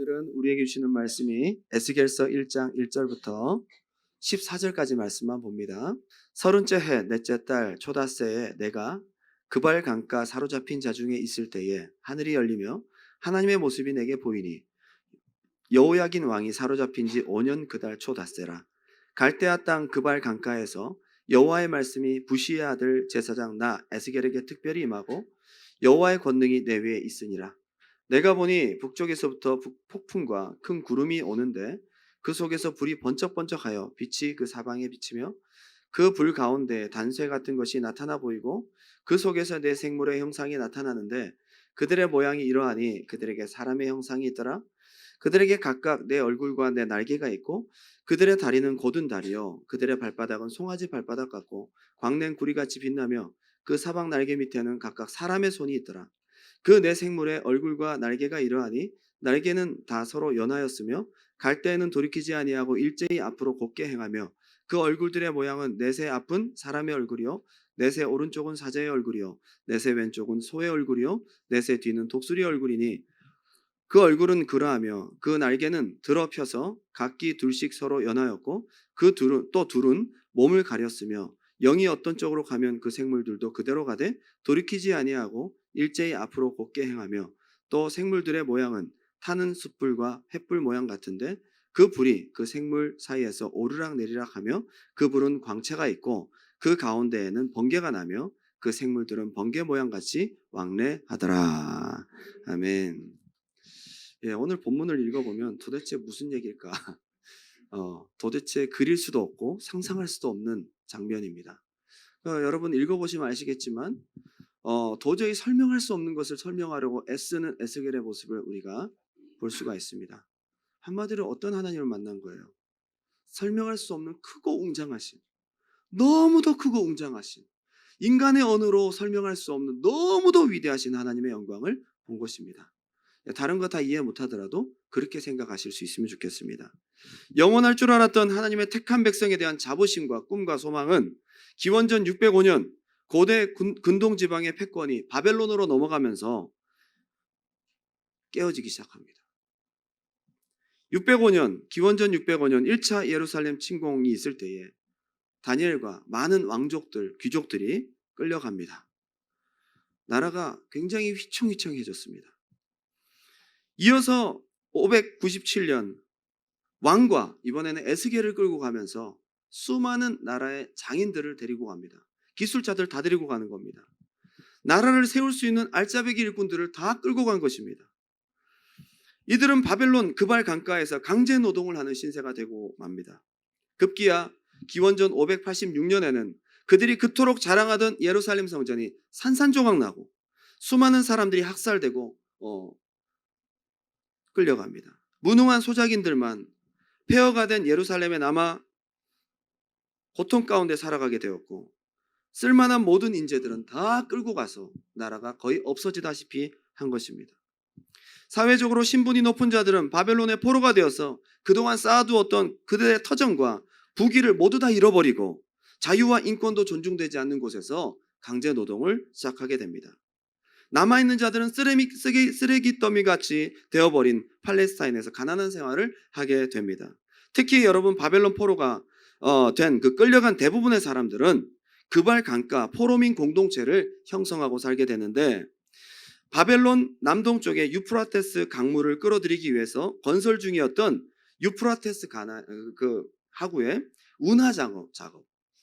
오늘은 우리에게 주시는 말씀이 에스겔서 1장 1절부터 14절까지 말씀만 봅니다. 30째 해 넷째 달 초닷새에 내가 그발 강가 사로잡힌 자 중에 있을 때에 하늘이 열리며 하나님의 모습이 내게 보이니 여호야긴 왕이 사로잡힌 지 5년 그달 초닷새라. 갈대아 땅 그발 강가에서 여호와의 말씀이 부시의 아들 제사장 나 에스겔에게 특별히 임하고 여호와의 권능이 내 위에 있으니라. 내가 보니 북쪽에서부터 폭풍과 큰 구름이 오는데 그 속에서 불이 번쩍번쩍하여 빛이 그 사방에 비치며 그 불 가운데 단쇠 같은 것이 나타나 보이고 그 속에서 내 생물의 형상이 나타나는데 그들의 모양이 이러하니 그들에게 사람의 형상이 있더라. 그들에게 각각 내 얼굴과 내 날개가 있고 그들의 다리는 곧은 다리요 그들의 발바닥은 송아지 발바닥 같고 광낸 구리같이 빛나며 그 사방 날개 밑에는 각각 사람의 손이 있더라. 그 네 생물의 얼굴과 날개가 이러하니 날개는 다 서로 연하였으며 갈 때에는 돌이키지 아니하고 일제히 앞으로 곧게 행하며 그 얼굴들의 모양은 넷의 앞은 사람의 얼굴이요 넷의 오른쪽은 사자의 얼굴이요 넷의 왼쪽은 소의 얼굴이요 넷의 뒤는 독수리 얼굴이니 그 얼굴은 그러하며 그 날개는 들어 펴서 각기 둘씩 서로 연하였고 그 둘은 몸을 가렸으며 영이 어떤 쪽으로 가면 그 생물들도 그대로 가되 돌이키지 아니하고 일제히 앞으로 곧게 행하며 또 생물들의 모양은 타는 숯불과 횃불 모양 같은데 그 불이 그 생물 사이에서 오르락 내리락 하며 그 불은 광채가 있고 그 가운데에는 번개가 나며 그 생물들은 번개 모양 같이 왕래하더라. 아멘. 오늘 본문을 읽어보면 도대체 무슨 얘기일까? 도대체 그릴 수도 없고 상상할 수도 없는 장면입니다. 여러분 읽어보시면 아시겠지만 도저히 설명할 수 없는 것을 설명하려고 애쓰는 에스겔의 모습을 우리가 볼 수가 있습니다. 한마디로 어떤 하나님을 만난 거예요? 설명할 수 없는 크고 웅장하신, 너무도 크고 웅장하신, 인간의 언어로 설명할 수 없는 너무도 위대하신 하나님의 영광을 본 것입니다. 다른 거 다 이해 못하더라도 그렇게 생각하실 수 있으면 좋겠습니다. 영원할 줄 알았던 하나님의 택한 백성에 대한 자부심과 꿈과 소망은 기원전 605년 고대 근동지방의 패권이 바벨론으로 넘어가면서 깨어지기 시작합니다. 605년, 기원전 605년 1차 예루살렘 침공이 있을 때에 다니엘과 많은 왕족들, 귀족들이 끌려갑니다. 나라가 굉장히 휘청휘청해졌습니다. 이어서 597년 왕과 이번에는 에스겔을 끌고 가면서 수많은 나라의 장인들을 데리고 갑니다. 기술자들 다 데리고 가는 겁니다. 나라를 세울 수 있는 알짜배기 일꾼들을 다 끌고 간 것입니다. 이들은 바벨론 그발 강가에서 강제 노동을 하는 신세가 되고 맙니다. 급기야 기원전 586년에는 그들이 그토록 자랑하던 예루살렘 성전이 산산조각 나고 수많은 사람들이 학살되고 끌려갑니다. 무능한 소작인들만 폐허가 된 예루살렘에 남아 고통 가운데 살아가게 되었고 쓸만한 모든 인재들은 다 끌고 가서 나라가 거의 없어지다시피 한 것입니다. 사회적으로 신분이 높은 자들은 바벨론의 포로가 되어서 그동안 쌓아두었던 그들의 터전과 부귀를 모두 다 잃어버리고 자유와 인권도 존중되지 않는 곳에서 강제 노동을 시작하게 됩니다. 남아있는 자들은 쓰레기 더미같이 되어버린 팔레스타인에서 가난한 생활을 하게 됩니다. 특히 여러분 바벨론 포로가 된 그 끌려간 대부분의 사람들은 그발 강가 포로민 공동체를 형성하고 살게 되는데 바벨론 남동쪽의 유프라테스 강물을 끌어들이기 위해서 건설 중이었던 유프라테스 하구의 운하 작업,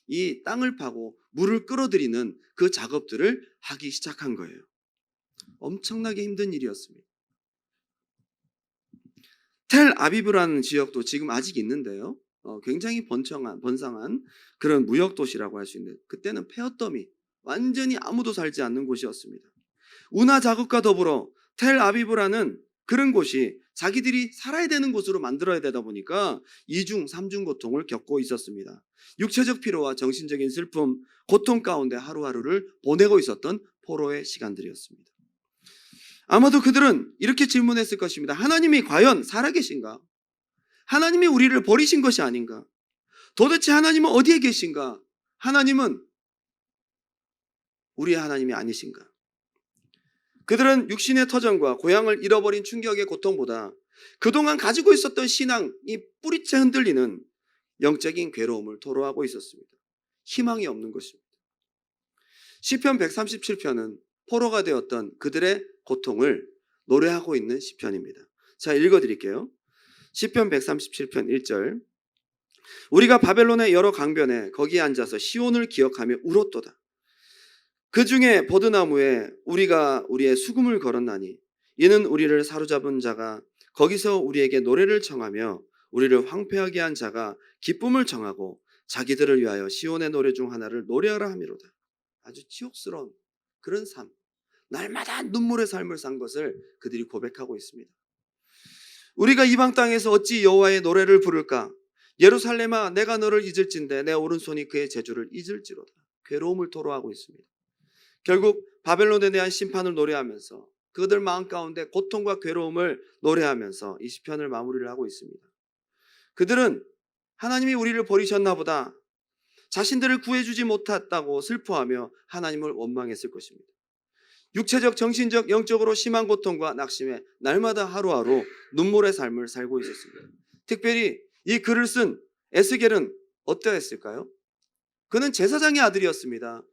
이 땅을 파고 물을 끌어들이는 그 작업들을 하기 시작한 거예요. 엄청나게 힘든 일이었습니다. 텔 아비브라는 지역도 지금 아직 있는데요. 굉장히 번성한 그런 무역 도시라고 할 수 있는데 그때는 폐허더미, 완전히 아무도 살지 않는 곳이었습니다. 운하 작업과 더불어 텔 아비브라는 그런 곳이 자기들이 살아야 되는 곳으로 만들어야 되다 보니까 이중 삼중 고통을 겪고 있었습니다. 육체적 피로와 정신적인 슬픔, 고통 가운데 하루하루를 보내고 있었던 포로의 시간들이었습니다. 아마도 그들은 이렇게 질문했을 것입니다. 하나님이 과연 살아계신가? 하나님이 우리를 버리신 것이 아닌가? 도대체 하나님은 어디에 계신가? 하나님은 우리의 하나님이 아니신가? 그들은 육신의 터전과 고향을 잃어버린 충격의 고통보다 그동안 가지고 있었던 신앙이 뿌리째 흔들리는 영적인 괴로움을 토로하고 있었습니다. 희망이 없는 것입니다. 시편 137편은 포로가 되었던 그들의 고통을 노래하고 있는 시편입니다. 자, 읽어드릴게요. 시편 137편 1절. 우리가 바벨론의 여러 강변에 거기에 앉아서 시온을 기억하며 울었도다. 그 중에 버드나무에 우리가 우리의 수금을 걸었나니 이는 우리를 사로잡은 자가 거기서 우리에게 노래를 청하며 우리를 황폐하게 한 자가 기쁨을 청하고 자기들을 위하여 시온의 노래 중 하나를 노래하라 함이로다. 아주 치욕스러운 그런 삶, 날마다 눈물의 삶을 산 것을 그들이 고백하고 있습니다. 우리가 이방 땅에서 어찌 여호와의 노래를 부를까? 예루살렘아, 내가 너를 잊을진대 내 오른손이 그의 재주를 잊을지로다. 괴로움을 토로하고 있습니다. 결국 바벨론에 대한 심판을 노래하면서 그들 마음 가운데 고통과 괴로움을 노래하면서 이 시편을 마무리를 하고 있습니다. 그들은 하나님이 우리를 버리셨나 보다, 자신들을 구해주지 못했다고 슬퍼하며 하나님을 원망했을 것입니다. 육체적, 정신적, 영적으로 심한 고통과 낙심에 날마다 하루하루 눈물의 삶을 살고 있었습니다. 특별히 이 글을 쓴 에스겔은 어떠했을까요? 그는 제사장의 아들이었습니다.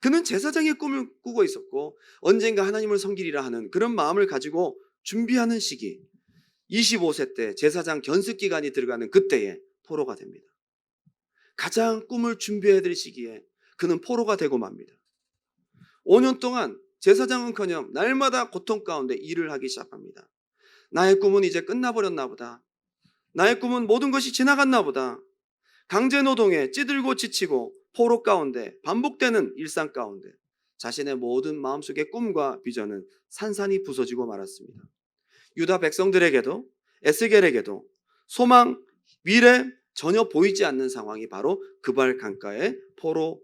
그는 제사장의 꿈을 꾸고 있었고 언젠가 하나님을 섬기리라 하는 그런 마음을 가지고 준비하는 시기, 25세 때 제사장 견습 기간이 들어가는 그때에 포로가 됩니다. 가장 꿈을 준비해야 될 시기에 그는 포로가 되고 맙니다. 5년 동안 제사장은커녕 날마다 고통 가운데 일을 하기 시작합니다. 나의 꿈은 이제 끝나버렸나 보다. 나의 꿈은 모든 것이 지나갔나 보다. 강제노동에 찌들고 지치고 포로 가운데 반복되는 일상 가운데 자신의 모든 마음속의 꿈과 비전은 산산이 부서지고 말았습니다. 유다 백성들에게도 에스겔에게도 소망, 미래 전혀 보이지 않는 상황이 바로 그발 강가의 포로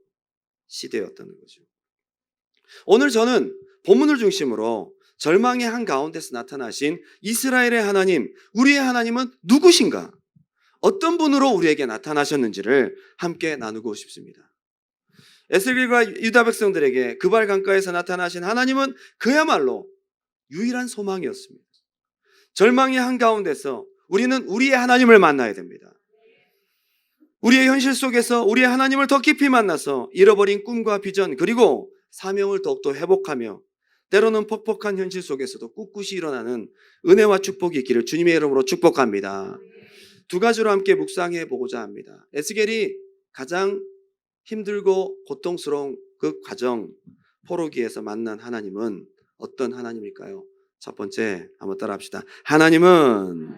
시대였다는 거죠. 오늘 저는 본문을 중심으로 절망의 한가운데서 나타나신 이스라엘의 하나님, 우리의 하나님은 누구신가? 어떤 분으로 우리에게 나타나셨는지를 함께 나누고 싶습니다. 에스겔과 유다 백성들에게 그발 강가에서 나타나신 하나님은 그야말로 유일한 소망이었습니다. 절망의 한가운데서 우리는 우리의 하나님을 만나야 됩니다. 우리의 현실 속에서 우리의 하나님을 더 깊이 만나서 잃어버린 꿈과 비전 그리고 사명을 더욱더 회복하며 때로는 퍽퍽한 현실 속에서도 꿋꿋이 일어나는 은혜와 축복이 있기를 주님의 이름으로 축복합니다. 두 가지로 함께 묵상해 보고자 합니다. 에스겔이 가장 힘들고 고통스러운 그 과정, 포로기에서 만난 하나님은 어떤 하나님일까요? 첫 번째 한번 따라합시다. 하나님은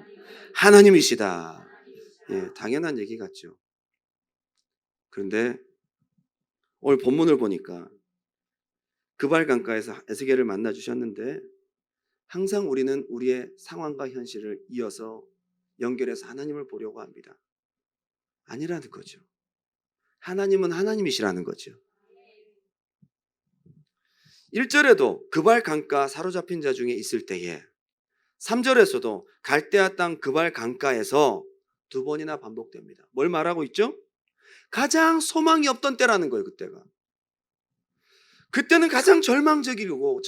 하나님이시다. 예, 당연한 얘기 같죠. 그런데 오늘 본문을 보니까 그발 강가에서 에스겔을 만나 주셨는데 항상 우리는 우리의 상황과 현실을 이어서 연결해서 하나님을 보려고 합니다. 아니라는 거죠. 하나님은 하나님이시라는 거죠. 1절에도 그발 강가 사로잡힌 자 중에 있을 때에 3절에서도 갈대아 땅 그발 강가에서 두 번이나 반복됩니다. 뭘 말하고 있죠? 가장 소망이 없던 때라는 거예요. 그때는 가장 절망적이고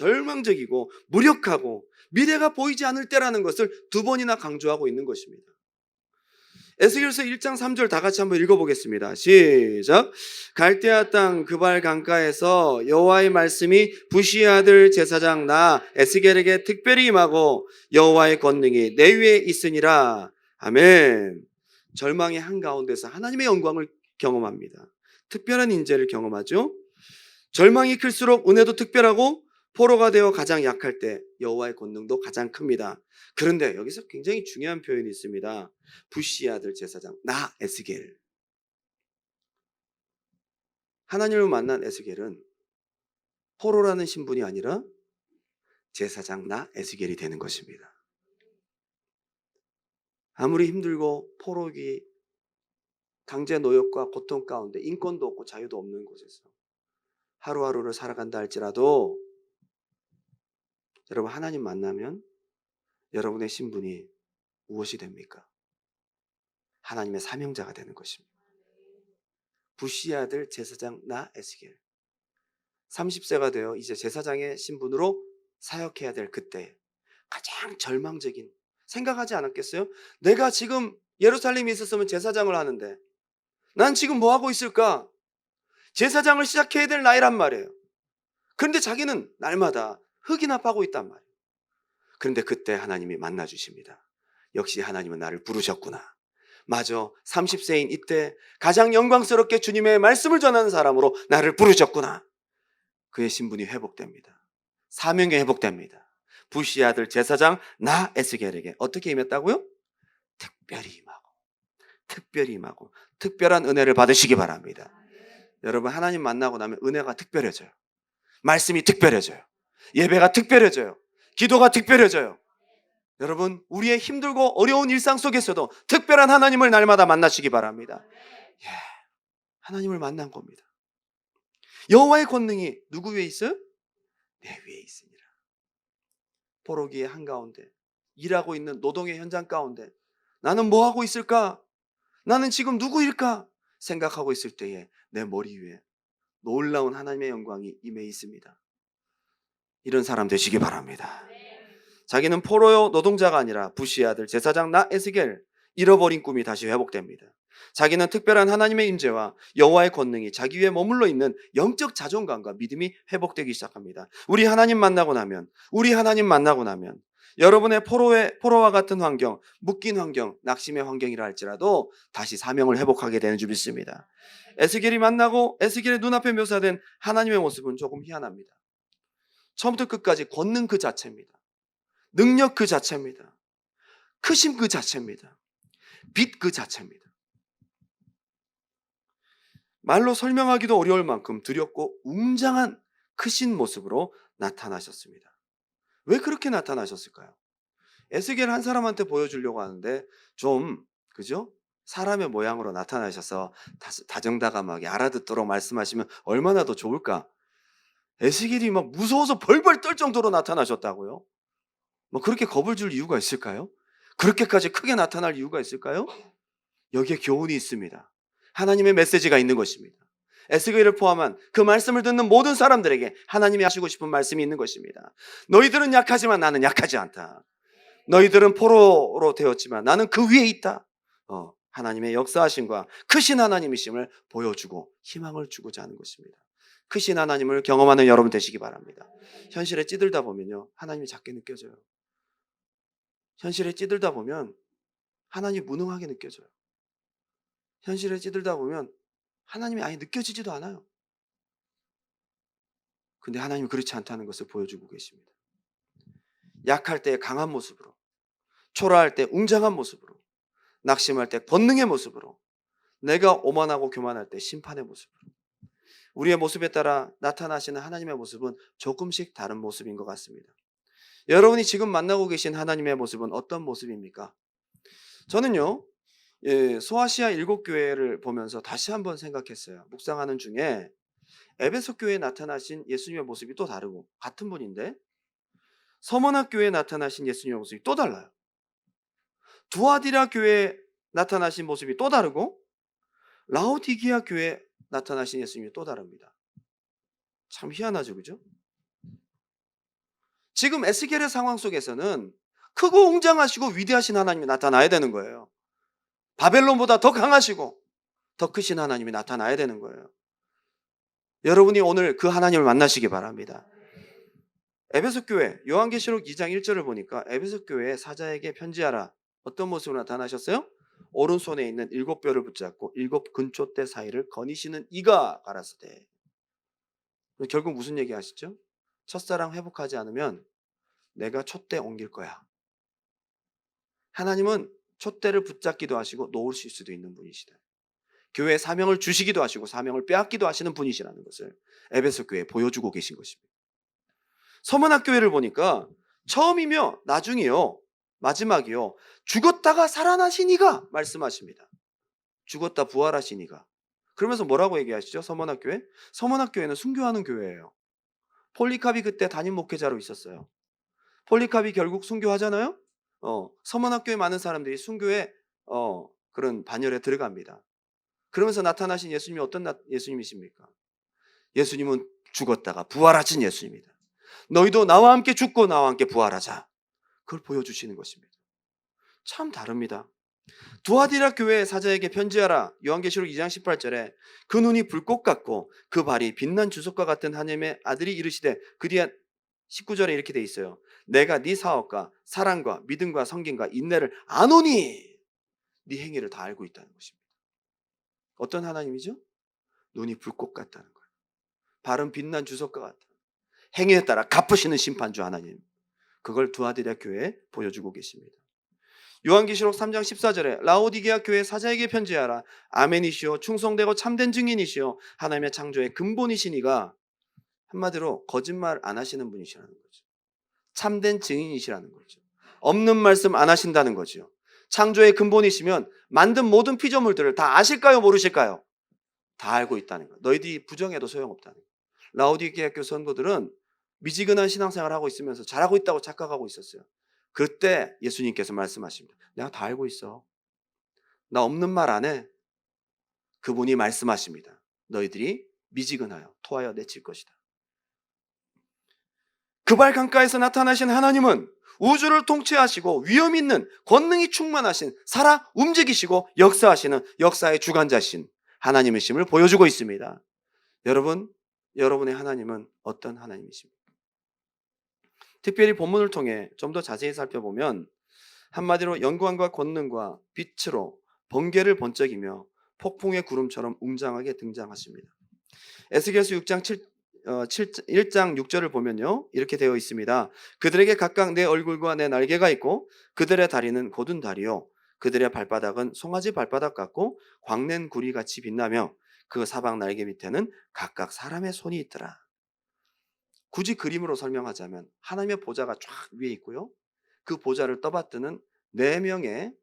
무력하고 미래가 보이지 않을 때라는 것을 두 번이나 강조하고 있는 것입니다. 에스겔서 1장 3절 다 같이 한번 읽어보겠습니다. 시작. 갈대아 땅 그발 강가에서 여호와의 말씀이 부시의 아들 제사장 나 에스겔에게 특별히 임하고 여호와의 권능이 내 위에 있으니라. 아멘. 절망의 한가운데서 하나님의 영광을 경험합니다. 특별한 인재를 경험하죠. 절망이 클수록 은혜도 특별하고 포로가 되어 가장 약할 때 여호와의 권능도 가장 큽니다. 그런데 여기서 굉장히 중요한 표현이 있습니다. 부시의 아들 제사장 나 에스겔. 하나님을 만난 에스겔은 포로라는 신분이 아니라 제사장 나 에스겔이 되는 것입니다. 아무리 힘들고 포로기, 강제 노역과 고통 가운데 인권도 없고 자유도 없는 곳에서 하루하루를 살아간다 할지라도 여러분 하나님 만나면 여러분의 신분이 무엇이 됩니까? 하나님의 사명자가 되는 것입니다. 부시의 아들 제사장 나 에스겔. 30세가 되어 이제 제사장의 신분으로 사역해야 될 그때 가장 절망적인 생각하지 않았겠어요? 내가 지금 예루살렘에 있었으면 제사장을 하는데 난 지금 뭐 하고 있을까? 제사장을 시작해야 될 나이란 말이에요. 그런데 자기는 날마다 흙이나 파고 있단 말이에요. 그런데 그때 하나님이 만나 주십니다. 역시 하나님은 나를 부르셨구나. 맞아. 30세인 이때 가장 영광스럽게 주님의 말씀을 전하는 사람으로 나를 부르셨구나. 그의 신분이 회복됩니다. 사명이 회복됩니다. 부시의 아들 제사장 나 에스겔에게 어떻게 임했다고요? 특별히 임하고 특별히 임하고 특별한 은혜를 받으시기 바랍니다. 여러분, 하나님 만나고 나면 은혜가 특별해져요. 말씀이 특별해져요. 예배가 특별해져요. 기도가 특별해져요. 여러분, 우리의 힘들고 어려운 일상 속에서도 특별한 하나님을 날마다 만나시기 바랍니다. 예, 하나님을 만난 겁니다. 여호와의 권능이 누구 위에 있어요? 내 위에 있습니다. 포로기의 한가운데, 일하고 있는 노동의 현장 가운데 나는 뭐 하고 있을까? 나는 지금 누구일까? 생각하고 있을 때에 내 머리 위에 놀라운 하나님의 영광이 임해 있습니다. 이런 사람 되시기 바랍니다. 자기는 포로 노동자가 아니라 부시의 아들 제사장 나 에스겔, 잃어버린 꿈이 다시 회복됩니다. 자기는 특별한 하나님의 임재와 여호와의 권능이 자기 위에 머물러 있는 영적 자존감과 믿음이 회복되기 시작합니다. 우리 하나님 만나고 나면 여러분의 포로와 같은 환경, 묶인 환경, 낙심의 환경이라 할지라도 다시 사명을 회복하게 되는 줄 믿습니다. 에스겔이 만나고 에스겔의 눈앞에 묘사된 하나님의 모습은 조금 희한합니다. 처음부터 끝까지 권능 그 자체입니다. 능력 그 자체입니다. 크심 그 자체입니다. 빛 그 자체입니다. 말로 설명하기도 어려울 만큼 두렵고 웅장한 크신 모습으로 나타나셨습니다. 왜 그렇게 나타나셨을까요? 에스겔 한 사람한테 보여주려고 하는데 좀 그죠? 사람의 모양으로 나타나셔서 다정다감하게 알아듣도록 말씀하시면 얼마나 더 좋을까? 에스겔이 막 무서워서 벌벌 떨 정도로 나타나셨다고요? 뭐 그렇게 겁을 줄 이유가 있을까요? 그렇게까지 크게 나타날 이유가 있을까요? 여기에 교훈이 있습니다. 하나님의 메시지가 있는 것입니다. 에스겔을 포함한 그 말씀을 듣는 모든 사람들에게 하나님이 하시고 싶은 말씀이 있는 것입니다. 너희들은 약하지만 나는 약하지 않다. 너희들은 포로로 되었지만 나는 그 위에 있다. 하나님의 역사하심과 크신 하나님이심을 보여주고 희망을 주고자 하는 것입니다. 크신 하나님을 경험하는 여러분 되시기 바랍니다. 현실에 찌들다 보면요, 하나님이 작게 느껴져요. 현실에 찌들다 보면 하나님이 무능하게 느껴져요. 현실에 찌들다 보면 하나님이 아예 느껴지지도 않아요. 근데 하나님은 그렇지 않다는 것을 보여주고 계십니다. 약할 때 강한 모습으로, 초라할 때 웅장한 모습으로, 낙심할 때 권능의 모습으로, 내가 오만하고 교만할 때 심판의 모습으로, 우리의 모습에 따라 나타나시는 하나님의 모습은 조금씩 다른 모습인 것 같습니다. 여러분이 지금 만나고 계신 하나님의 모습은 어떤 모습입니까? 저는요, 소아시아 7교회를 보면서 다시 한번 생각했어요. 묵상하는 중에 에베소 교회에 나타나신 예수님의 모습이 또 다르고, 같은 분인데 서머나 교회에 나타나신 예수님의 모습이 또 달라요. 두아디라 교회에 나타나신 모습이 또 다르고, 라오디기아 교회에 나타나신 예수님이 또 다릅니다. 참 희한하죠, 그죠? 지금 에스겔의 상황 속에서는 크고 웅장하시고 위대하신 하나님이 나타나야 되는 거예요. 바벨론보다 더 강하시고 더 크신 하나님이 나타나야 되는 거예요. 여러분이 오늘 그 하나님을 만나시기 바랍니다. 에베소 교회 요한계시록 2장 1절을 보니까 에베소 교회 사자에게 편지하라. 어떤 모습으로 나타나셨어요? 오른손에 있는 7뼈를 붙잡고 7근초대 사이를 거니시는 이가 가라사대. 결국 무슨 얘기 하시죠? 첫사랑 회복하지 않으면 내가 촛대 옮길 거야. 하나님은 촛대를 붙잡기도 하시고 놓으실 수도 있는 분이시다. 교회에 사명을 주시기도 하시고 사명을 빼앗기도 하시는 분이시라는 것을 에베소 교회에 보여주고 계신 것입니다. 서문학교회를 보니까 처음이며 나중이요, 마지막이요, 죽었다가 살아나신 이가 말씀하십니다. 죽었다 부활하신 이가. 그러면서 뭐라고 얘기하시죠? 서문학교회? 서문학교회는 순교하는 교회예요. 폴리캅이 그때 담임 목회자로 있었어요. 폴리캅이 결국 순교하잖아요. 서문학교에 많은 사람들이 순교에 그런 반열에 들어갑니다. 그러면서 나타나신 예수님이 어떤 예수님이십니까? 예수님은 죽었다가 부활하신 예수님입니다. 너희도 나와 함께 죽고 나와 함께 부활하자. 그걸 보여주시는 것입니다. 참 다릅니다. 두아디라 교회의 사자에게 편지하라. 요한계시록 2장 18절에 그 눈이 불꽃 같고 그 발이 빛난 주석과 같은 하나님의 아들이 이르시되, 그 뒤에 19절에 이렇게 돼 있어요. 내가 네 사업과 사랑과 믿음과 성김과 인내를 아노니 네 행위를 다 알고 있다는 것입니다. 어떤 하나님이죠? 눈이 불꽃 같다는 거예요. 발은 빛난 주석과 같다. 행위에 따라 갚으시는 심판주 하나님. 그걸 두아디라 교회에 보여주고 계십니다. 요한계시록 3장 14절에 라오디게아 교회 사자에게 편지하라. 아멘이시오 충성되고 참된 증인이시오 하나님의 창조의 근본이시니가, 한마디로 거짓말 안 하시는 분이시라는 거죠. 참된 증인이시라는 거죠. 없는 말씀 안 하신다는 거죠. 창조의 근본이시면 만든 모든 피조물들을 다 아실까요, 모르실까요? 다 알고 있다는 거예요. 너희들이 부정해도 소용없다는 거예요. 라오디게아 교회 성도들은 미지근한 신앙생활을 하고 있으면서 잘하고 있다고 착각하고 있었어요. 그때 예수님께서 말씀하십니다. 내가 다 알고 있어. 나 없는 말 안 해. 그분이 말씀하십니다. 너희들이 미지근하여 토하여 내칠 것이다. 그발 강가에서 나타나신 하나님은 우주를 통치하시고 위엄 있는 권능이 충만하신, 살아 움직이시고 역사하시는 역사의 주관자신 하나님이심을 보여주고 있습니다. 여러분, 여러분의 하나님은 어떤 하나님이십니까? 특별히 본문을 통해 좀 더 자세히 살펴보면 한마디로 영광과 권능과 빛으로 번개를 번쩍이며 폭풍의 구름처럼 웅장하게 등장하십니다. 에스겔서 1장 6절을 보면요, 이렇게 되어 있습니다. 그들에게 각각 내 얼굴과 내 날개가 있고 그들의 다리는 곧은 다리요 그들의 발바닥은 송아지 발바닥 같고 광낸 구리같이 빛나며 그 사방 날개 밑에는 각각 사람의 손이 있더라. 굳이 그림으로 설명하자면 하나님의 보좌가 쫙 위에 있고요, 그 보좌를 떠받드는 4명의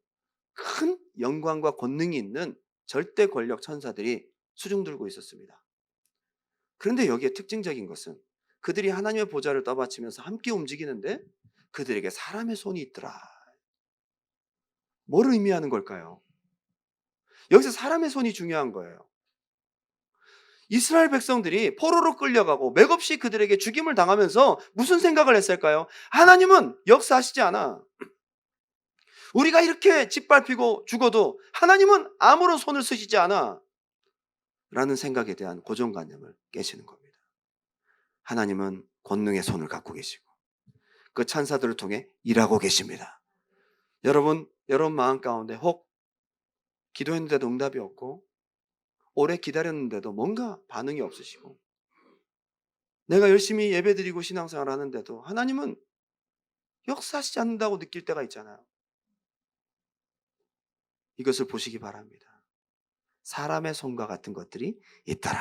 큰 영광과 권능이 있는 절대 권력 천사들이 수중 들고 있었습니다. 그런데 여기에 특징적인 것은 그들이 하나님의 보좌를 떠받치면서 함께 움직이는데 그들에게 사람의 손이 있더라. 뭘 의미하는 걸까요? 여기서 사람의 손이 중요한 거예요. 이스라엘 백성들이 포로로 끌려가고 맥없이 그들에게 죽임을 당하면서 무슨 생각을 했을까요? 하나님은 역사하시지 않아. 우리가 이렇게 짓밟히고 죽어도 하나님은 아무런 손을 쓰시지 않아. 라는 생각에 대한 고정관념을 깨시는 겁니다. 하나님은 권능의 손을 갖고 계시고 그 천사들을 통해 일하고 계십니다. 여러분 마음 가운데 혹 기도했는데도 응답이 없고 오래 기다렸는데도 뭔가 반응이 없으시고 내가 열심히 예배드리고 신앙생활 하는데도 하나님은 역사하시지 않는다고 느낄 때가 있잖아요. 이것을 보시기 바랍니다. 사람의 손과 같은 것들이 있더라.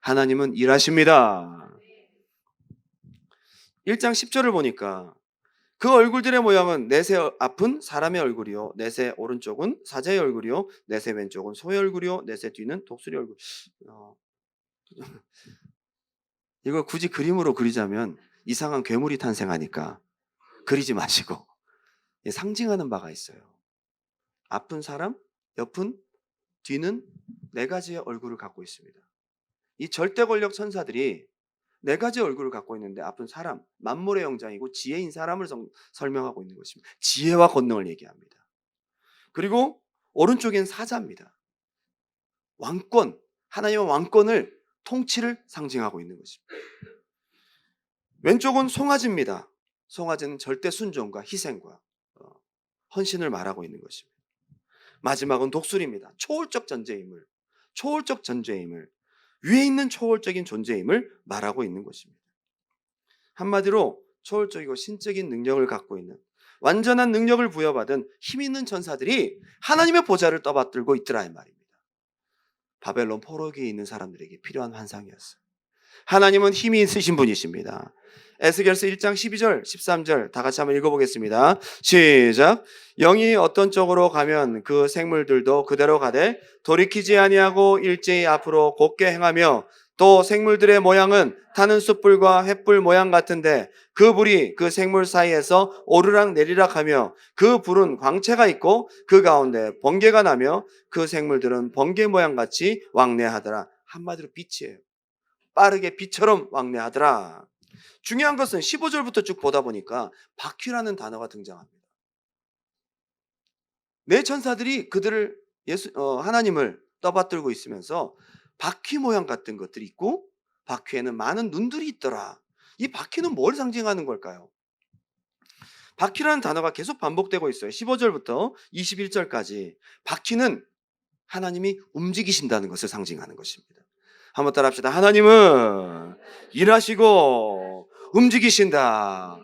하나님은 일하십니다. 1장 10절을 보니까 그 얼굴들의 모양은 넷의 앞은 사람의 얼굴이요 넷의 오른쪽은 사자의 얼굴이요 넷의 왼쪽은 소의 얼굴이요 넷의 뒤는 독수리 얼굴. 이걸 굳이 그림으로 그리자면 이상한 괴물이 탄생하니까 그리지 마시고 상징하는 바가 있어요. 앞은 사람, 옆은, 뒤는 4가지의 얼굴을 갖고 있습니다. 이 절대 권력 천사들이 4가지 얼굴을 갖고 있는데 앞은 사람, 만물의 영장이고 지혜인 사람을 설명하고 있는 것입니다. 지혜와 권능을 얘기합니다. 그리고 오른쪽엔 사자입니다. 왕권, 하나님의 왕권을, 통치를 상징하고 있는 것입니다. 왼쪽은 송아지입니다. 송아지는 절대 순종과 희생과 헌신을 말하고 있는 것입니다. 마지막은 독수리입니다. 초월적 존재의 힘을, 초월적 존재의 힘을, 위에 있는 초월적인 존재의 힘을 말하고 있는 것입니다. 한마디로 초월적이고 신적인 능력을 갖고 있는, 완전한 능력을 부여받은 힘 있는 천사들이 하나님의 보좌를 떠받들고 있더라 이 말입니다. 바벨론 포로기에 있는 사람들에게 필요한 환상이었어요. 하나님은 힘이 있으신 분이십니다. 에스겔서 1장 12절 13절 다 같이 한번 읽어보겠습니다. 시작. 영이 어떤 쪽으로 가면 그 생물들도 그대로 가되 돌이키지 아니하고 일제히 앞으로 곧게 행하며 또 생물들의 모양은 타는 숯불과 횃불 모양 같은데 그 불이 그 생물 사이에서 오르락 내리락 하며 그 불은 광채가 있고 그 가운데 번개가 나며 그 생물들은 번개 모양 같이 왕래하더라. 한마디로 빛이에요. 빠르게 빛처럼 왕래하더라. 중요한 것은 15절부터 쭉 보다 보니까 바퀴라는 단어가 등장합니다. 내 천사들이 하나님을 떠받들고 있으면서 바퀴 모양 같은 것들이 있고 바퀴에는 많은 눈들이 있더라. 이 바퀴는 뭘 상징하는 걸까요? 바퀴라는 단어가 계속 반복되고 있어요. 15절부터 21절까지. 바퀴는 하나님이 움직이신다는 것을 상징하는 것입니다. 한번 따라 합시다. 하나님은 일하시고 움직이신다.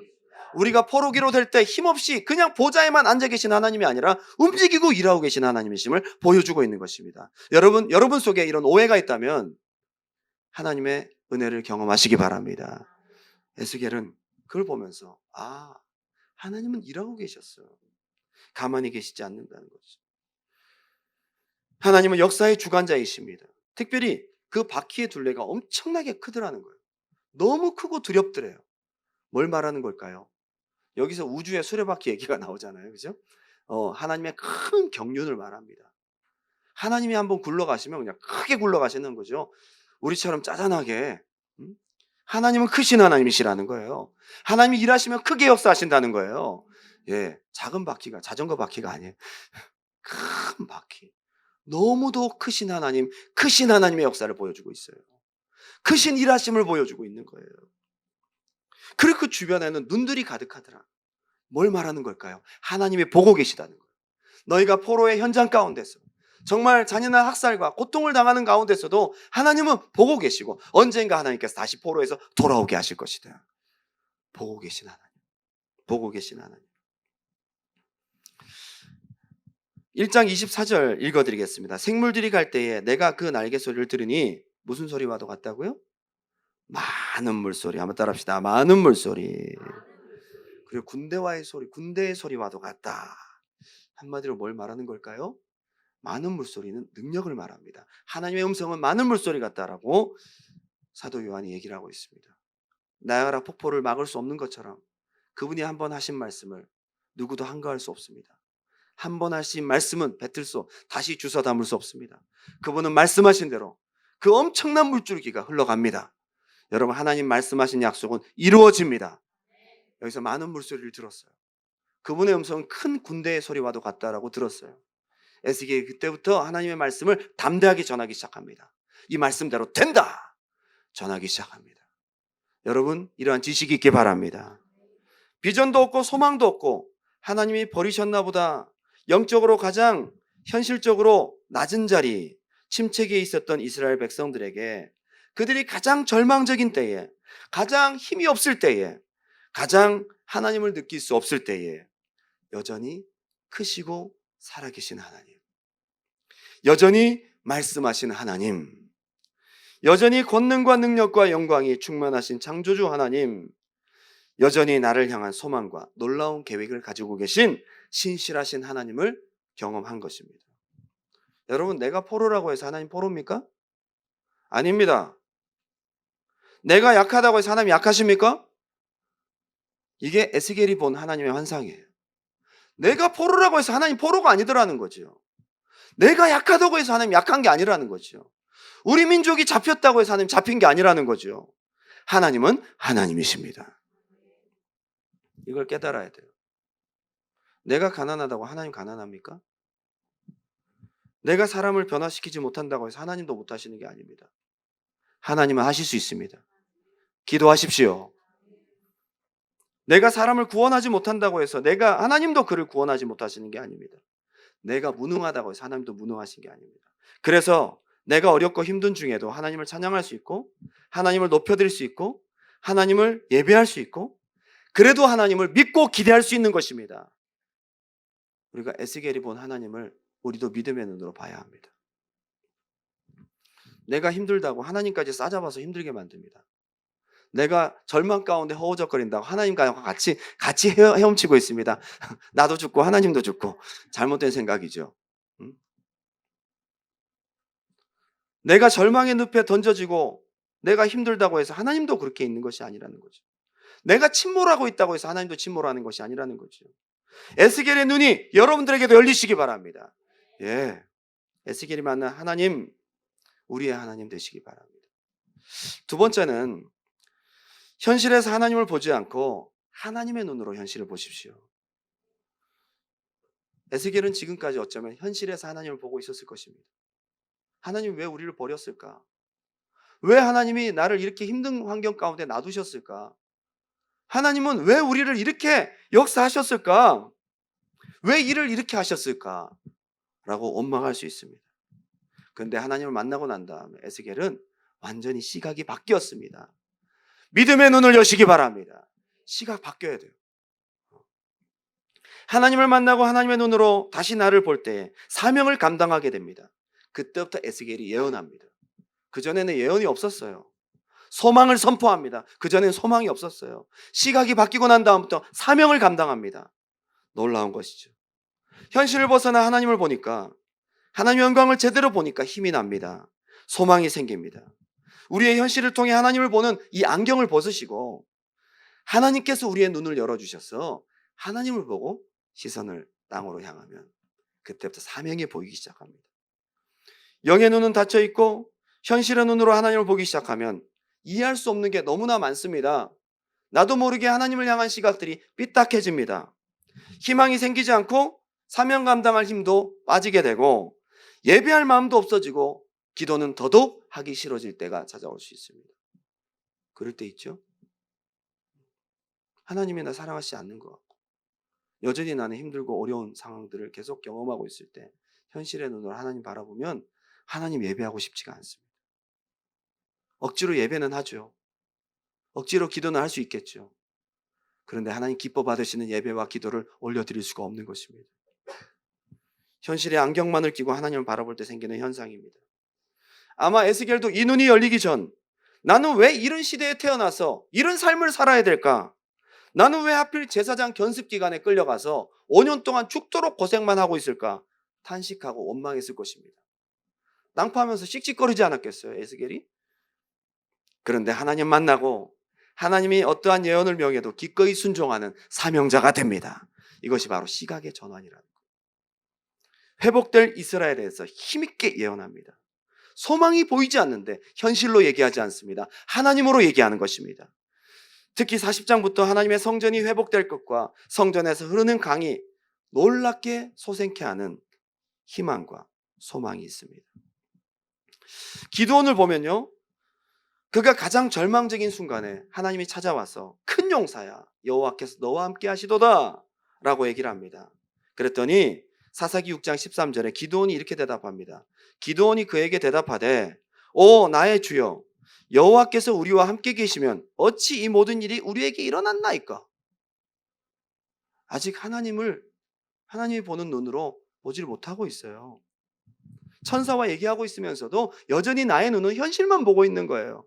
우리가 포로기로 될 때 힘없이 그냥 보좌에만 앉아 계신 하나님이 아니라 움직이고 일하고 계신 하나님이심을 보여주고 있는 것입니다. 여러분 속에 이런 오해가 있다면 하나님의 은혜를 경험하시기 바랍니다. 에스겔은 그걸 보면서 하나님은 일하고 계셨어요. 가만히 계시지 않는다는 거죠. 하나님은 역사의 주관자이십니다. 특별히 그 바퀴의 둘레가 엄청나게 크더라는 거예요. 너무 크고 두렵더래요. 뭘 말하는 걸까요? 여기서 우주의 수레바퀴 얘기가 나오잖아요. 그죠? 하나님의 큰 경륜을 말합니다. 하나님이 한번 굴러가시면 그냥 크게 굴러가시는 거죠. 우리처럼 짜잔하게. 하나님은 크신 하나님이시라는 거예요. 하나님이 일하시면 크게 역사하신다는 거예요. 예, 작은 바퀴가 자전거 바퀴가 아니에요. 큰 바퀴. 너무도 크신 하나님의 역사를 보여주고 있어요. 크신 일하심을 보여주고 있는 거예요. 그리고 그 주변에는 눈들이 가득하더라. 뭘 말하는 걸까요? 하나님이 보고 계시다는 거예요. 너희가 포로의 현장 가운데서 정말 잔인한 학살과 고통을 당하는 가운데서도 하나님은 보고 계시고 언젠가 하나님께서 다시 포로에서 돌아오게 하실 것이다. 보고 계신 하나님. 보고 계신 하나님. 1장 24절 읽어드리겠습니다. 생물들이 갈 때에 내가 그 날개 소리를 들으니 무슨 소리와도 같다고요? 많은 물소리. 한번 따라합시다. 많은 물소리. 그리고 군대의 소리와도 같다. 한마디로 뭘 말하는 걸까요? 많은 물소리는 능력을 말합니다. 하나님의 음성은 많은 물소리 같다라고 사도 요한이 얘기를 하고 있습니다. 나야가라 폭포를 막을 수 없는 것처럼 그분이 한 번 하신 말씀을 누구도 한가할 수 없습니다. 한 번 하신 말씀은 다시 주워 담을 수 없습니다. 그분은 말씀하신 대로 그 엄청난 물줄기가 흘러갑니다. 여러분, 하나님 말씀하신 약속은 이루어집니다. 여기서 많은 물소리를 들었어요. 그분의 음성은 큰 군대의 소리와도 같다라고 들었어요. 에스겔이 그때부터 하나님의 말씀을 담대하게 전하기 시작합니다. 이 말씀대로 된다! 전하기 시작합니다. 여러분, 이러한 지식이 있기 바랍니다. 비전도 없고 소망도 없고 하나님이 버리셨나 보다, 영적으로 가장 현실적으로 낮은 자리, 침체기에 있었던 이스라엘 백성들에게 그들이 가장 절망적인 때에, 가장 힘이 없을 때에, 가장 하나님을 느낄 수 없을 때에 여전히 크시고 살아계신 하나님, 여전히 말씀하신 하나님, 여전히 권능과 능력과 영광이 충만하신 창조주 하나님, 여전히 나를 향한 소망과 놀라운 계획을 가지고 계신 신실하신 하나님을 경험한 것입니다. 여러분, 내가 포로라고 해서 하나님 포로입니까? 아닙니다. 내가 약하다고 해서 하나님 약하십니까? 이게 에스겔이 본 하나님의 환상이에요. 내가 포로라고 해서 하나님 포로가 아니더라는 거죠. 내가 약하다고 해서 하나님 약한 게 아니라는 거죠. 우리 민족이 잡혔다고 해서 하나님 잡힌 게 아니라는 거죠. 하나님은 하나님이십니다. 이걸 깨달아야 돼요. 내가 가난하다고 하나님 가난합니까? 내가 사람을 변화시키지 못한다고 해서 하나님도 못하시는 게 아닙니다. 하나님은 하실 수 있습니다. 기도하십시오. 내가 사람을 구원하지 못한다고 해서 하나님도 그를 구원하지 못하시는 게 아닙니다. 내가 무능하다고 해서 하나님도 무능하신 게 아닙니다. 그래서 내가 어렵고 힘든 중에도 하나님을 찬양할 수 있고, 하나님을 높여드릴 수 있고, 하나님을 예배할 수 있고, 그래도 하나님을 믿고 기대할 수 있는 것입니다. 우리가 에스겔이 본 하나님을 우리도 믿음의 눈으로 봐야 합니다. 내가 힘들다고 하나님까지 싸잡아서 힘들게 만듭니다. 내가 절망 가운데 허우적거린다고 하나님과 같이 헤엄치고 있습니다. 나도 죽고 하나님도 죽고. 잘못된 생각이죠. 내가 절망의 늪에 던져지고 내가 힘들다고 해서 하나님도 그렇게 있는 것이 아니라는 거죠. 내가 침몰하고 있다고 해서 하나님도 침몰하는 것이 아니라는 거죠. 에스겔의 눈이 여러분들에게도 열리시기 바랍니다. 예, 에스겔이 만난 하나님, 우리의 하나님 되시기 바랍니다. 두 번째는 현실에서 하나님을 보지 않고 하나님의 눈으로 현실을 보십시오. 에스겔은 지금까지 어쩌면 현실에서 하나님을 보고 있었을 것입니다. 하나님 왜 우리를 버렸을까? 왜 하나님이 나를 이렇게 힘든 환경 가운데 놔두셨을까? 하나님은 왜 우리를 이렇게 역사하셨을까? 왜 일을 이렇게 하셨을까? 라고 원망할 수 있습니다. 그런데 하나님을 만나고 난 다음에 에스겔은 완전히 시각이 바뀌었습니다. 믿음의 눈을 여시기 바랍니다. 시각 바뀌어야 돼요. 하나님을 만나고 하나님의 눈으로 다시 나를 볼 때 사명을 감당하게 됩니다. 그때부터 에스겔이 예언합니다. 그전에는 예언이 없었어요. 소망을 선포합니다. 그전에는 소망이 없었어요. 시각이 바뀌고 난 다음부터 사명을 감당합니다. 놀라운 것이죠. 현실을 벗어나 하나님을 보니까, 하나님의 영광을 제대로 보니까 힘이 납니다. 소망이 생깁니다. 우리의 현실을 통해 하나님을 보는 이 안경을 벗으시고 하나님께서 우리의 눈을 열어주셔서 하나님을 보고 시선을 땅으로 향하면 그때부터 사명이 보이기 시작합니다. 영의 눈은 닫혀 있고 현실의 눈으로 하나님을 보기 시작하면 이해할 수 없는 게 너무나 많습니다. 나도 모르게 하나님을 향한 시각들이 삐딱해집니다. 희망이 생기지 않고 사명 감당할 힘도 빠지게 되고 예배할 마음도 없어지고 기도는 더더욱 하기 싫어질 때가 찾아올 수 있습니다. 그럴 때 있죠. 하나님이 나 사랑하시지 않는 것 같고 여전히 나는 힘들고 어려운 상황들을 계속 경험하고 있을 때 현실의 눈으로 하나님 바라보면 하나님 예배하고 싶지가 않습니다. 억지로 예배는 하죠. 억지로 기도는 할 수 있겠죠. 그런데 하나님 기뻐 받으시는 예배와 기도를 올려드릴 수가 없는 것입니다. 현실의 안경만을 끼고 하나님을 바라볼 때 생기는 현상입니다. 아마 에스겔도 이 눈이 열리기 전 나는 왜 이런 시대에 태어나서 이런 삶을 살아야 될까? 나는 왜 하필 제사장 견습기간에 끌려가서 5년 동안 죽도록 고생만 하고 있을까? 탄식하고 원망했을 것입니다. 낭파하면서 씩씩거리지 않았겠어요, 에스겔이? 그런데 하나님 만나고 하나님이 어떠한 예언을 명해도 기꺼이 순종하는 사명자가 됩니다. 이것이 바로 시각의 전환이라는 거예요. 회복될 이스라엘에 대해서 힘있게 예언합니다. 소망이 보이지 않는데 현실로 얘기하지 않습니다. 하나님으로 얘기하는 것입니다. 특히 40장부터 하나님의 성전이 회복될 것과 성전에서 흐르는 강이 놀랍게 솟게 하는 희망과 소망이 있습니다. 기드온을 보면요, 그가 가장 절망적인 순간에 하나님이 찾아와서 큰 용사야 여호와께서 너와 함께 하시도다 라고 얘기를 합니다. 그랬더니 사사기 6장 13절에 기드온이 이렇게 대답합니다. 기드온이 그에게 대답하되 오 나의 주여 여호와께서 우리와 함께 계시면 어찌 이 모든 일이 우리에게 일어났나이까? 아직 하나님이 보는 눈으로 보지를 못하고 있어요. 천사와 얘기하고 있으면서도 여전히 나의 눈은 현실만 보고 있는 거예요.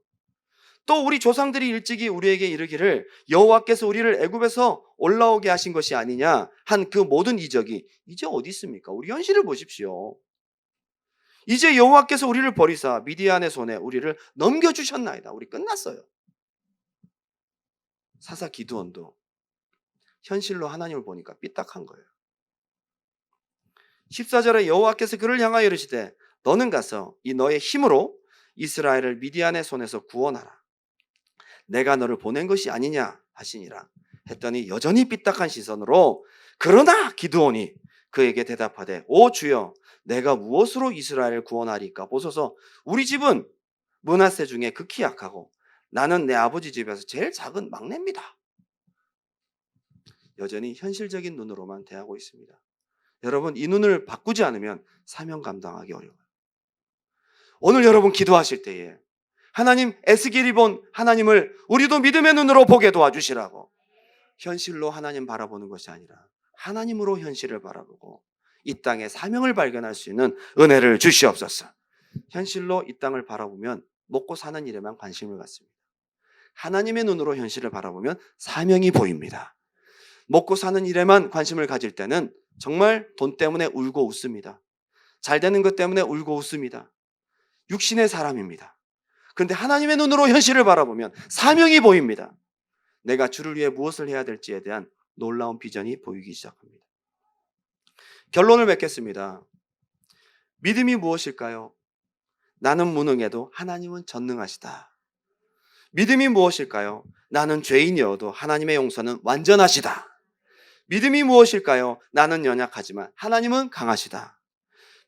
또 우리 조상들이 일찍이 우리에게 이르기를 여호와께서 우리를 애굽에서 올라오게 하신 것이 아니냐 한 그 모든 이적이 이제 어디 있습니까? 우리 현실을 보십시오. 이제 여호와께서 우리를 버리사 미디안의 손에 우리를 넘겨주셨나이다. 우리 끝났어요. 사사 기드온도 현실로 하나님을 보니까 삐딱한 거예요. 14절에 여호와께서 그를 향하여 이르시되 너는 가서 이 너의 힘으로 이스라엘을 미디안의 손에서 구원하라. 내가 너를 보낸 것이 아니냐 하시니라 했더니 여전히 삐딱한 시선으로 그러나 기드온이 그에게 대답하되 오 주여 내가 무엇으로 이스라엘을 구원하리까? 보소서 우리 집은 므낫세 중에 극히 약하고 나는 내 아버지 집에서 제일 작은 막내입니다. 여전히 현실적인 눈으로만 대하고 있습니다. 여러분 이 눈을 바꾸지 않으면 사명 감당하기 어려워요. 오늘 여러분 기도하실 때에 하나님 에스겔이 본 하나님을 우리도 믿음의 눈으로 보게 도와주시라고 현실로 하나님 바라보는 것이 아니라 하나님으로 현실을 바라보고 이 땅에 사명을 발견할 수 있는 은혜를 주시옵소서. 현실로 이 땅을 바라보면 먹고 사는 일에만 관심을 갖습니다. 하나님의 눈으로 현실을 바라보면 사명이 보입니다. 먹고 사는 일에만 관심을 가질 때는 정말 돈 때문에 울고 웃습니다. 잘 되는 것 때문에 울고 웃습니다. 육신의 사람입니다. 그런데 하나님의 눈으로 현실을 바라보면 사명이 보입니다. 내가 주를 위해 무엇을 해야 될지에 대한 놀라운 비전이 보이기 시작합니다. 결론을 맺겠습니다. 믿음이 무엇일까요? 나는 무능해도 하나님은 전능하시다. 믿음이 무엇일까요? 나는 죄인이어도 하나님의 용서는 완전하시다. 믿음이 무엇일까요? 나는 연약하지만 하나님은 강하시다.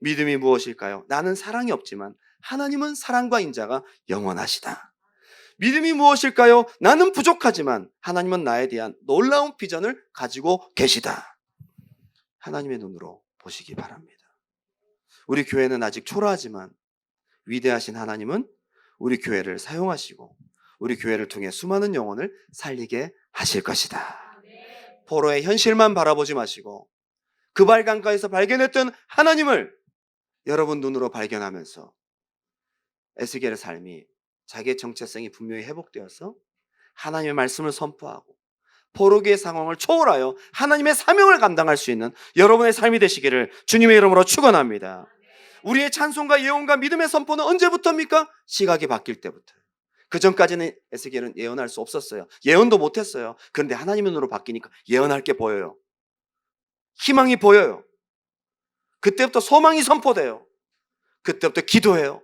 믿음이 무엇일까요? 나는 사랑이 없지만 하나님은 사랑과 인자가 영원하시다. 믿음이 무엇일까요? 나는 부족하지만 하나님은 나에 대한 놀라운 비전을 가지고 계시다. 하나님의 눈으로 보시기 바랍니다. 우리 교회는 아직 초라하지만 위대하신 하나님은 우리 교회를 사용하시고 우리 교회를 통해 수많은 영혼을 살리게 하실 것이다. 포로의 현실만 바라보지 마시고 그발 강가에서 발견했던 하나님을 여러분 눈으로 발견하면서 에스겔의 삶이 자기의 정체성이 분명히 회복되어서 하나님의 말씀을 선포하고 포로기의 상황을 초월하여 하나님의 사명을 감당할 수 있는 여러분의 삶이 되시기를 주님의 이름으로 축원합니다. 우리의 찬송과 예언과 믿음의 선포는 언제부터입니까? 시각이 바뀔 때부터. 그 전까지는 에스겔은 예언할 수 없었어요. 예언도 못했어요. 그런데 하나님의 눈으로 바뀌니까 예언할 게 보여요. 희망이 보여요. 그때부터 소망이 선포돼요. 그때부터 기도해요.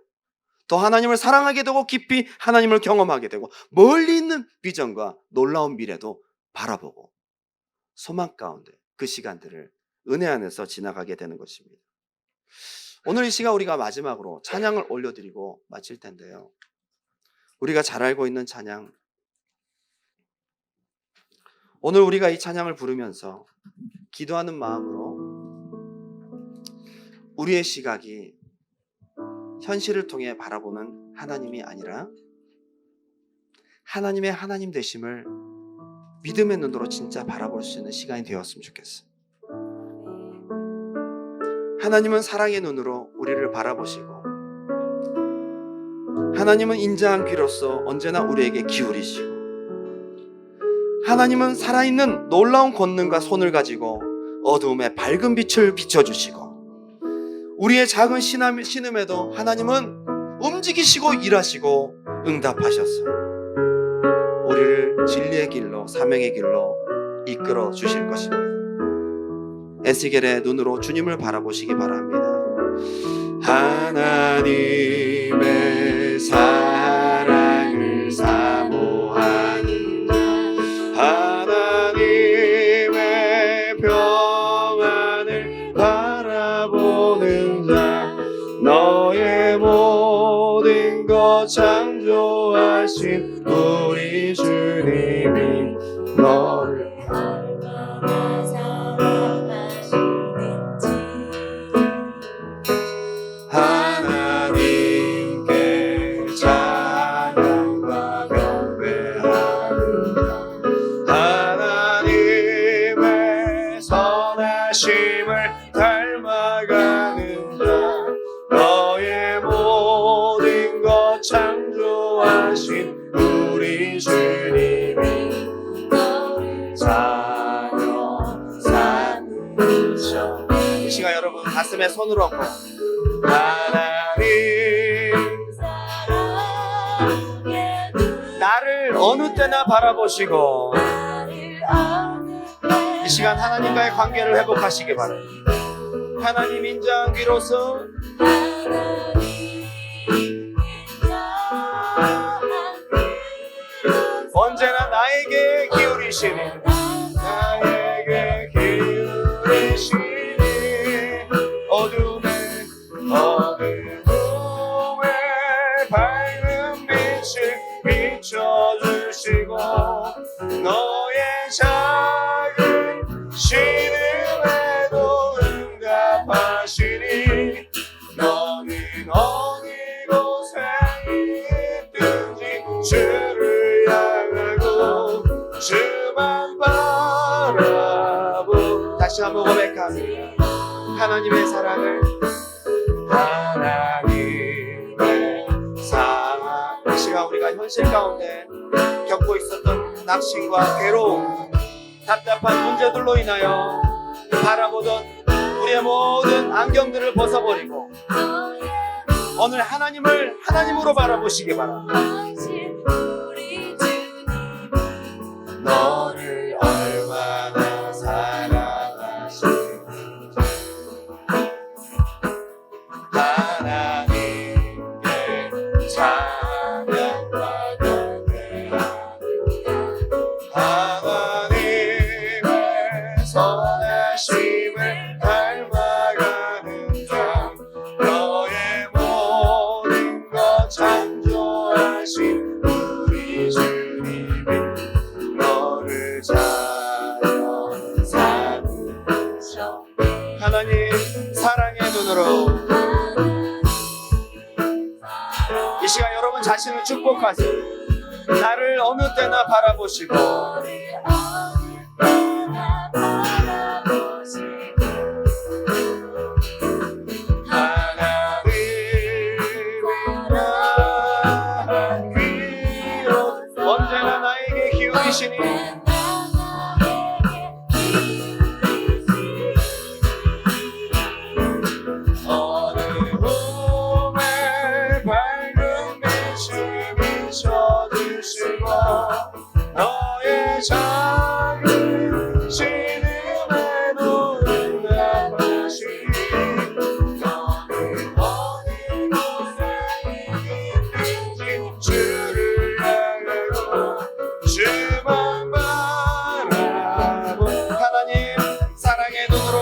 더 하나님을 사랑하게 되고 깊이 하나님을 경험하게 되고 멀리 있는 비전과 놀라운 미래도 바라보고 소망 가운데 그 시간들을 은혜 안에서 지나가게 되는 것입니다. 오늘 이 시간 우리가 마지막으로 찬양을 올려드리고 마칠 텐데요. 우리가 잘 알고 있는 찬양, 오늘 우리가 이 찬양을 부르면서 기도하는 마음으로 우리의 시각이 현실을 통해 바라보는 하나님이 아니라 하나님의 하나님 되심을 믿음의 눈으로 진짜 바라볼 수 있는 시간이 되었으면 좋겠어요. 하나님은 사랑의 눈으로 우리를 바라보시고 하나님은 인자한 귀로서 언제나 우리에게 기울이시고 하나님은 살아있는 놀라운 권능과 손을 가지고 어두움에 밝은 빛을 비춰주시고 우리의 작은 신음에도 하나님은 움직이시고 일하시고 응답하셨어요. 우리를 진리의 길로 사명의 길로 이끌어 주실 것입니다. 에스겔의 눈으로 주님을 바라보시기 바랍니다. 하나님의 사랑을 사모하는 자, 하나님의 평안을 바라보는 자, 너의 모든 것 창조하신 우리 주님이 너를 얼마나 사랑하시는지 하나님께 찬양과 경배하는 자, 하나님의 선하심을 닮아가는 자, 너의 모든 것 창조하신 우리 주님이 너를 사랑 삼으셔. 이 시간 여러분 가슴에 손을 얹고 하나님 나를 어느 때나 바라보시고 이 시간 하나님과의 관계를 회복하시기 바랍니다. 하나님 인자한 귀로서 언제나 나에게 기울이시니 나에게 기울이시니 어둠에 밝은 빛을 비춰주시고 너의 작은 신음에도 응답하시니 너는 어느 곳에 있든지 주를 향하고 주만 바라보. 다시 한번 고백합니다. 하나님의 사랑을 하나님의 사랑. 이 시간 우리가 현실 가운데 겪고 있었던 낙심과 괴로움, 답답한 문제들로 인하여 바라보던 우리의 모든 안경들을 벗어버리고 오늘 하나님을 하나님으로 바라보시기 바랍니다. 너를 얼마나 사랑하시는지 하나님께 찬양과 경배하는 하나님의 선 하나님 사랑의 눈으로 이 시간 여러분 자신을 축복하세요. 나를 어느 때나 바라보시고 언제나 나에게 기울이시니 어느 봄에 밝은 빛을 비춰주시고 너의 작은 신음에도 응답하시니 너는 어느 곳에 있든지 주를 향하고 주만 바라보 하나님 사랑의 눈으로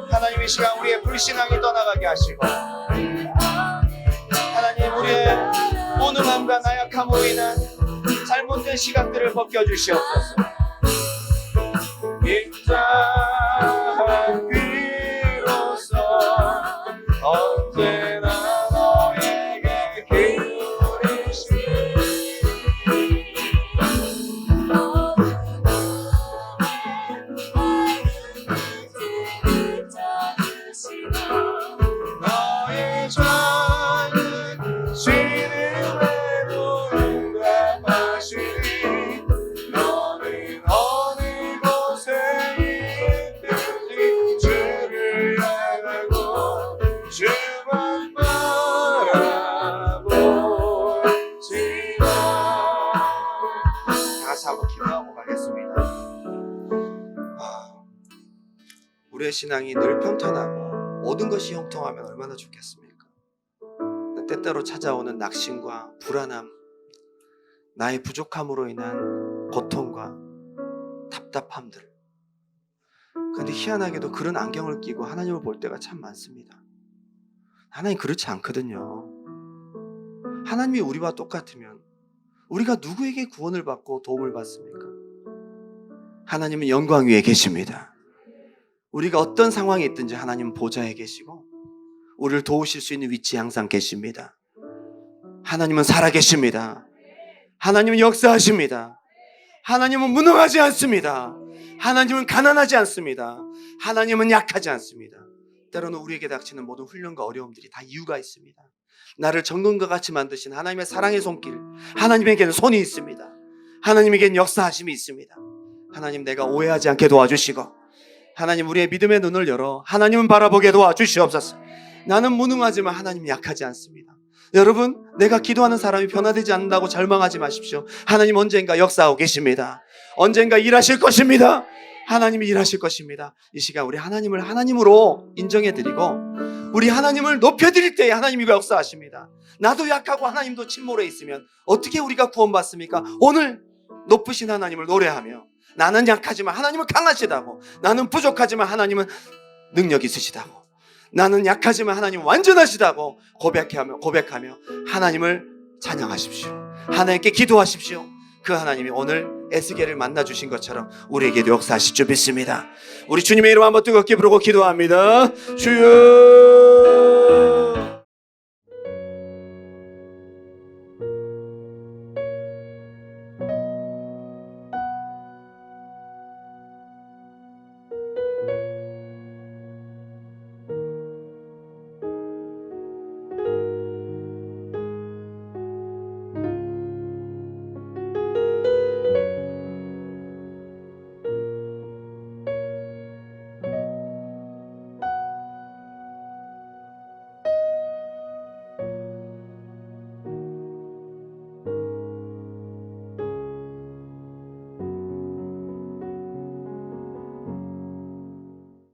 하나님 이 시간 우리의 불신앙이 떠나가게 하시고 하나님 우리의 무능함과 나약함으로 인한 잘못된 시각들을 벗겨주시옵소서. 인자한 귀로서 언제나 너에게 기울이시니 너의 작은 신음에도 응답하시니 너는 어느 곳에 있든지 주를 향하고 주만 바라보시라. 다시 한번 기도하고 가겠습니다. 우리의 신앙이 늘 평탄하고 모든 것이 형통하면 얼마나 좋겠습니까? 때때로 찾아오는 낙심과 불안함, 나의 부족함으로 인한 고통과 답답함들. 그런데 희한하게도 그런 안경을 끼고 하나님을 볼 때가 참 많습니다. 하나님 그렇지 않거든요. 하나님이 우리와 똑같으면 우리가 누구에게 구원을 받고 도움을 받습니까? 하나님은 영광 위에 계십니다. 우리가 어떤 상황에 있든지 하나님은 보좌에 계시고 우리를 도우실 수 있는 위치에 항상 계십니다. 하나님은 살아계십니다. 하나님은 역사하십니다. 하나님은 무능하지 않습니다. 하나님은 가난하지 않습니다. 하나님은 약하지 않습니다. 때로는 우리에게 닥치는 모든 훈련과 어려움들이 다 이유가 있습니다. 나를 정금과 같이 만드신 하나님의 사랑의 손길, 하나님에게는 손이 있습니다. 하나님에게는 역사하심이 있습니다. 하나님 내가 오해하지 않게 도와주시고 하나님 우리의 믿음의 눈을 열어 하나님은 바라보게 도와주시옵소서. 나는 무능하지만 하나님은 약하지 않습니다. 여러분 내가 기도하는 사람이 변화되지 않는다고 절망하지 마십시오. 하나님 언젠가 역사하고 계십니다. 언젠가 일하실 것입니다. 하나님이 일하실 것입니다. 이 시간 우리 하나님을 하나님으로 인정해드리고 우리 하나님을 높여드릴 때에 하나님이 역사하십니다. 나도 약하고 하나님도 침몰해 있으면 어떻게 우리가 구원받습니까? 오늘 높으신 하나님을 노래하며 나는 약하지만 하나님은 강하시다고, 나는 부족하지만 하나님은 능력 있으시다고, 나는 약하지만 하나님은 완전하시다고 고백하며 하나님을 찬양하십시오. 하나님께 기도하십시오. 그 하나님이 오늘 에스겔을 만나주신 것처럼 우리에게도 역사하실 줄 믿습니다. 우리 주님의 이름 한번 뜨겁게 부르고 기도합니다. 주여